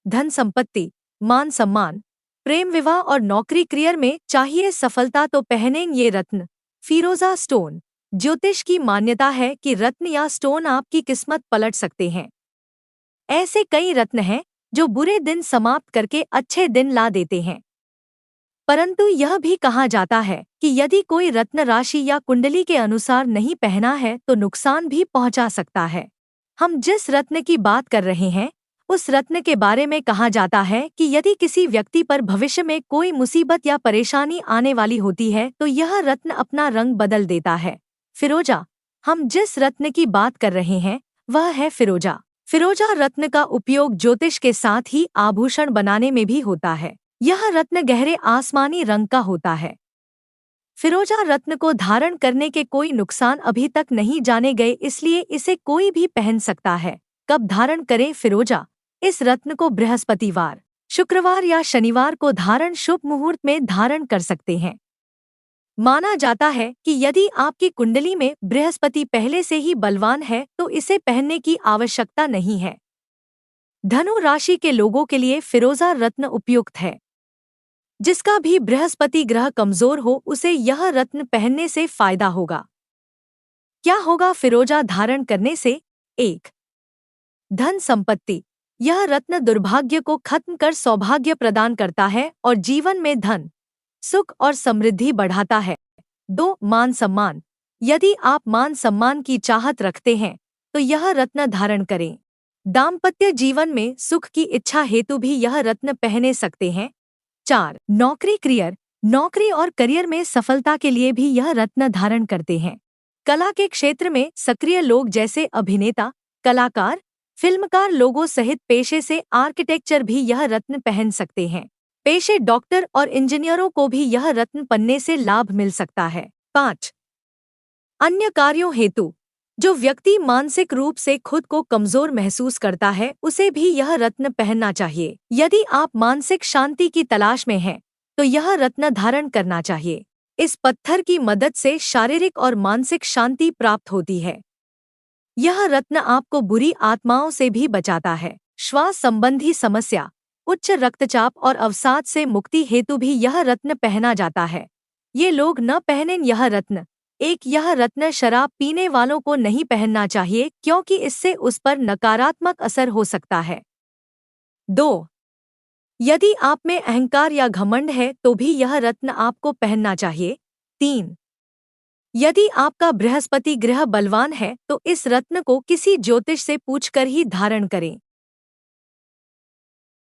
धन संपत्ति, मान सम्मान, प्रेम विवाह और नौकरी करियर में चाहिए सफलता तो पहनें ये रत्न। फिरोजा स्टोन। ज्योतिष की मान्यता है कि रत्न या स्टोन आपकी किस्मत पलट सकते हैं। ऐसे कई रत्न हैं जो बुरे दिन समाप्त करके अच्छे दिन ला देते हैं। परंतु यह भी कहा जाता है कि यदि कोई रत्न राशि या कुंडली के अनुसार नहीं पहना है तो नुकसान भी पहुंचा सकता है। हम जिस रत्न की बात कर रहे हैं उस रत्न के बारे में कहा जाता है कि यदि किसी व्यक्ति पर भविष्य में कोई मुसीबत या परेशानी आने वाली होती है तो यह रत्न अपना रंग बदल देता है। फिरोजा। हम जिस रत्न की बात कर रहे हैं वह है फिरोजा। फिरोजा रत्न का उपयोग ज्योतिष के साथ ही आभूषण बनाने में भी होता है। यह रत्न गहरे आसमानी रंग का होता है। फिरोजा रत्न को धारण करने के कोई नुकसान अभी तक नहीं जाने गए, इसलिए इसे कोई भी पहन सकता है। कब धारण करें फिरोजा? इस रत्न को बृहस्पतिवार, शुक्रवार या शनिवार को धारण शुभ मुहूर्त में धारण कर सकते हैं। माना जाता है कि यदि आपकी कुंडली में बृहस्पति पहले से ही बलवान है तो इसे पहनने की आवश्यकता नहीं है। धनु राशि के लोगों के लिए फिरोजा रत्न उपयुक्त है। जिसका भी बृहस्पति ग्रह कमजोर हो उसे यह रत्न पहनने से फायदा होगा। क्या होगा फिरोजा धारण करने से? 1. धन संपत्ति। यह रत्न दुर्भाग्य को खत्म कर सौभाग्य प्रदान करता है और जीवन में धन, सुख और समृद्धि बढ़ाता है। 2. मान सम्मान। यदि आप मान सम्मान की चाहत रखते हैं तो यह रत्न धारण करें। दाम्पत्य जीवन में सुख की इच्छा हेतु भी यह रत्न पहने सकते हैं। 4. नौकरी करियर। नौकरी और करियर में सफलता के लिए भी यह रत्न धारण करते हैं। कला के क्षेत्र में सक्रिय लोग जैसे अभिनेता, कलाकार, फिल्मकार लोगों सहित पेशे से आर्किटेक्चर भी यह रत्न पहन सकते हैं। पेशे डॉक्टर और इंजीनियरों को भी यह रत्न पहनने से लाभ मिल सकता है। 5. अन्य कार्यों हेतु। जो व्यक्ति मानसिक रूप से खुद को कमजोर महसूस करता है उसे भी यह रत्न पहनना चाहिए। यदि आप मानसिक शांति की तलाश में हैं तो यह रत्न धारण करना चाहिए। इस पत्थर की मदद से शारीरिक और मानसिक शांति प्राप्त होती है। यह रत्न आपको बुरी आत्माओं से भी बचाता है। श्वास संबंधी समस्या, उच्च रक्तचाप और अवसाद से मुक्ति हेतु भी यह रत्न पहना जाता है। ये लोग न पहनें यह रत्न। 1. यह रत्न शराब पीने वालों को नहीं पहनना चाहिए क्योंकि इससे उस पर नकारात्मक असर हो सकता है। 2. यदि आप में अहंकार या घमंड है तो भी यह रत्न आपको पहनना चाहिए। 3. यदि आपका बृहस्पति ग्रह बलवान है तो इस रत्न को किसी ज्योतिष से पूछकर ही धारण करें।